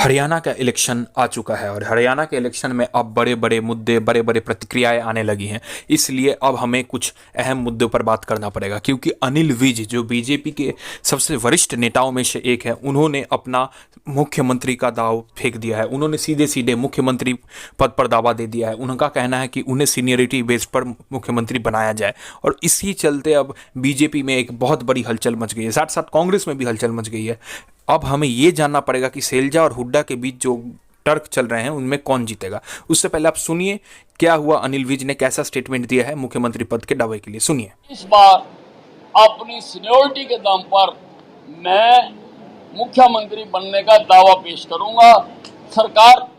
हरियाणा का इलेक्शन आ चुका है और हरियाणा के इलेक्शन में अब बड़े बड़े मुद्दे, बड़े बड़े प्रतिक्रियाएं आने लगी हैं। इसलिए अब हमें कुछ अहम मुद्दों पर बात करना पड़ेगा, क्योंकि अनिल विज जो बीजेपी के सबसे वरिष्ठ नेताओं में से एक है, उन्होंने अपना मुख्यमंत्री का दाव फेंक दिया है। उन्होंने सीधे सीधे मुख्यमंत्री पद पर दावा दे दिया है। उनका कहना है कि उन्हें सीनियरिटी बेस पर मुख्यमंत्री बनाया जाए, और इसी चलते अब बीजेपी में एक बहुत बड़ी हलचल मच गई है। साथ साथ कांग्रेस में भी हलचल मच गई है। अब हमें ये जानना पड़ेगा कि सैलजा और हुड्डा के बीच जो तर्क चल रहे हैं उनमें कौन जीतेगा। उससे पहले आप सुनिए क्या हुआ, अनिल विज ने कैसा स्टेटमेंट दिया है मुख्यमंत्री पद के दावे के लिए। सुनिए। इस बार अपनी सीनियरिटी के दम पर मैं मुख्यमंत्री बनने का दावा पेश करूंगा। सरकार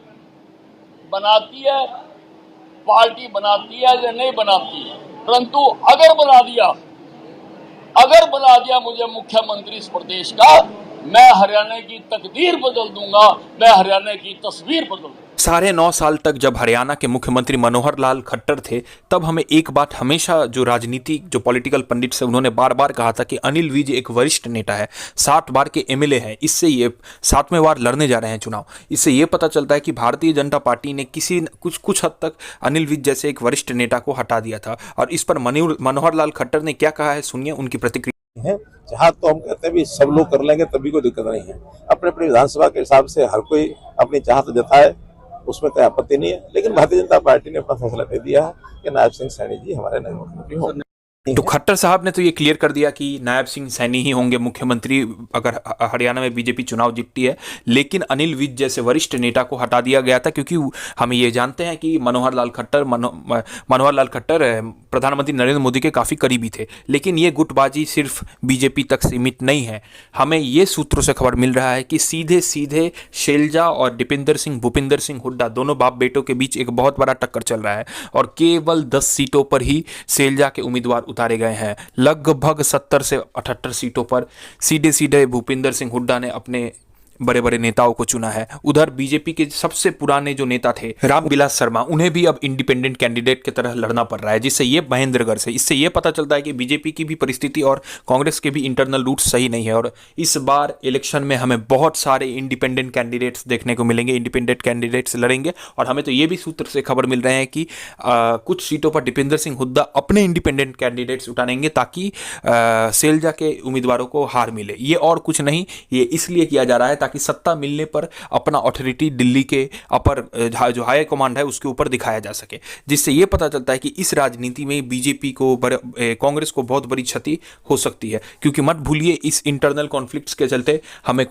बनाती है, पार्टी बनाती है या नहीं बनाती है, परंतु अगर बना दिया मुझे मुख्यमंत्री इस प्रदेश का, मैं हरियाणा की तकदीर बदल दूंगा, मैं हरियाणा की तस्वीर बदल दूंगा। 9.5 साल तक जब हरियाणा के मुख्यमंत्री मनोहर लाल खट्टर थे, तब हमें एक बात हमेशा जो राजनीति जो पॉलिटिकल पंडित से उन्होंने बार बार कहा था कि अनिल विज एक वरिष्ठ नेता है, 7 बार के एमएलए हैं, इससे ये 7वें बार लड़ने जा रहे हैं चुनाव। इससे ये पता चलता है कि भारतीय जनता पार्टी ने कुछ हद तक अनिल विज जैसे एक वरिष्ठ नेता को हटा दिया था। और इस पर मनोहर लाल खट्टर ने क्या कहा है, सुनिए उनकी प्रतिक्रिया है। जहाँ तो हम कहते हैं भी सब लोग कर लेंगे तभी कोई दिक्कत नहीं है। अपने अपनी विधानसभा के हिसाब से हर कोई अपनी चाहत जताए, उसमें कोई आपत्ति नहीं है। लेकिन भारतीय जनता पार्टी ने अपना फैसला दे दिया है कि नायब सिंह सैनी जी हमारे नए मुख्यमंत्री होंगे। तो खट्टर साहब ने तो ये क्लियर कर दिया कि नायब सिंह सैनी ही होंगे मुख्यमंत्री अगर हरियाणा में बीजेपी चुनाव जीतती है। लेकिन अनिल विज जैसे वरिष्ठ नेता को हटा दिया गया था, क्योंकि हम ये जानते हैं कि मनोहर लाल खट्टर प्रधानमंत्री नरेंद्र मोदी के काफ़ी करीबी थे। लेकिन ये गुटबाजी सिर्फ बीजेपी तक सीमित नहीं है। हमें ये सूत्रों से खबर मिल रहा है कि सीधे सीधे सैलजा और भूपिंदर सिंह हुड्डा दोनों बाप बेटों के बीच एक बहुत बड़ा टक्कर चल रहा है, और केवल 10 सीटों पर ही सैलजा के उम्मीदवार उतारे गए हैं। लगभग 70 से 78 सीटों पर सीधे सीधे भूपिंदर सिंह हुड्डा ने अपने बड़े बड़े नेताओं को चुना है। उधर बीजेपी के सबसे पुराने जो नेता थे रामविलास शर्मा, उन्हें भी अब इंडिपेंडेंट कैंडिडेट की तरह लड़ना पड़ रहा है, जिससे ये महेंद्रगढ़ से इससे ये पता चलता है कि बीजेपी की भी परिस्थिति और कांग्रेस के भी इंटरनल रूट सही नहीं है। और इस बार इलेक्शन में हमें बहुत सारे इंडिपेंडेंट कैंडिडेट्स देखने को मिलेंगे, इंडिपेंडेंट कैंडिडेट्स लड़ेंगे। और हमें तो ये भी सूत्र से खबर मिल रहे हैं कि कुछ सीटों पर भूपिंदर सिंह हुड्डा अपने इंडिपेंडेंट कैंडिडेट्स उठानेंगे, ताकि सैलजा के उम्मीदवारों को हार मिले। ये और कुछ नहीं, ये इसलिए किया जा रहा है ताकि सत्ता मिलने पर अपना अथॉरिटी दिल्ली के अपर जो हाई कमांड है उसके ऊपर दिखाया जा सके। जिससे यह पता चलता है कि इस राजनीति में बीजेपी को कांग्रेस को बहुत बड़ी क्षति हो सकती है। क्योंकि मत भूलिए, इस इंटरनल कॉन्फ्लिक्ट्स के चलते हमने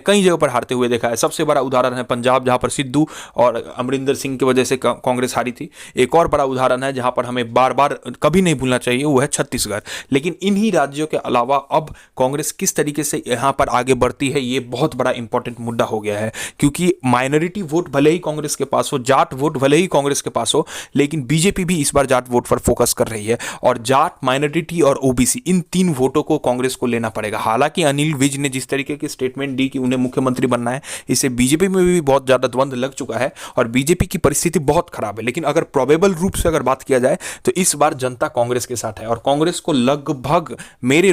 कई जगह पर हारते हुए देखा है। सबसे बड़ा उदाहरण है पंजाब, जहां पर सिद्धू और अमरिंदर सिंह की वजह से कांग्रेस हारी थी। एक और बड़ा उदाहरण है जहां पर हमें बार बार कभी नहीं भूलना चाहिए, वो है छत्तीसगढ़। लेकिन इन्हीं राज्यों के अलावा अब कांग्रेस किस तरीके से यहां पर आगे बढ़ती है, ये बहुत बड़ा इंपॉर्टेंट मुद्दा हो गया है। क्योंकि माइनॉरिटी वोट भले ही कांग्रेस के पास हो, जाट वोट भले ही कांग्रेस के पास हो, लेकिन बीजेपी भी इस बार जाट वोट पर फोकस कर रही है। और जाट, माइनॉरिटी और ओबीसी, इन 3 वोटों को कांग्रेस को लेना पड़ेगा। हालांकि अनिल विज ने जिस तरीके की स्टेटमेंट दी कि उन्हें मुख्यमंत्री बनना है, इससे बीजेपी में भी बहुत ज्यादा द्वंद्व लग चुका है और बीजेपी की परिस्थिति बहुत खराब है। लेकिन अगर प्रोबेबल रूप से अगर बात किया जाए तो इस बार जनता कांग्रेस के साथ है। और कांग्रेस को लगभग, मेरे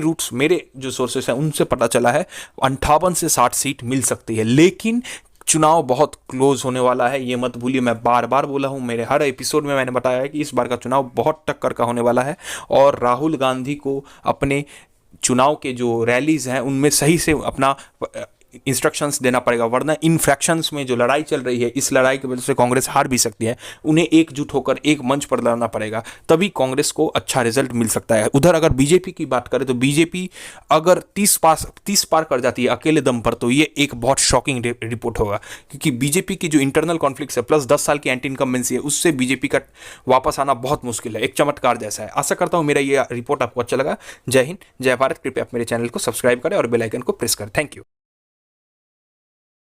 जो सोर्सेस हैं उनसे पता चला है, 58 से 60 सीट मिल सकती है। लेकिन चुनाव बहुत क्लोज होने वाला है, ये मत भूलिए। मैं बार बार बोला हूं, मेरे हर एपिसोड में मैंने बताया है कि इस बार का चुनाव बहुत टक्कर का होने वाला है। और राहुल गांधी को अपने चुनाव के जो रैलीज हैं उनमें सही से अपना इंस्ट्रक्शंस देना पड़ेगा, वरना इन फ्रैक्शंस में जो लड़ाई चल रही है, इस लड़ाई की वजह से कांग्रेस हार भी सकती है। उन्हें एकजुट होकर एक मंच पर लड़ना पड़ेगा, तभी कांग्रेस को अच्छा रिजल्ट मिल सकता है। उधर अगर बीजेपी की बात करें तो बीजेपी अगर 30 पार कर जाती है अकेले दम पर, तो ये एक बहुत शॉकिंग रिपोर्ट होगा। क्योंकि बीजेपी की जो इंटरनल कॉन्फ्लिक्ट है प्लस 10 साल की एंटी इनकम्बेंसी है, उससे बीजेपी का वापस आना बहुत मुश्किल है। एक चमत्कार जैसा है। आशा करता हूं मेरा ये रिपोर्ट आपको अच्छा लगा। जय हिंद, जय भारत। कृपया आप मेरे चैनल को सब्सक्राइब करें और बेल आइकन को प्रेस करें। Thank you.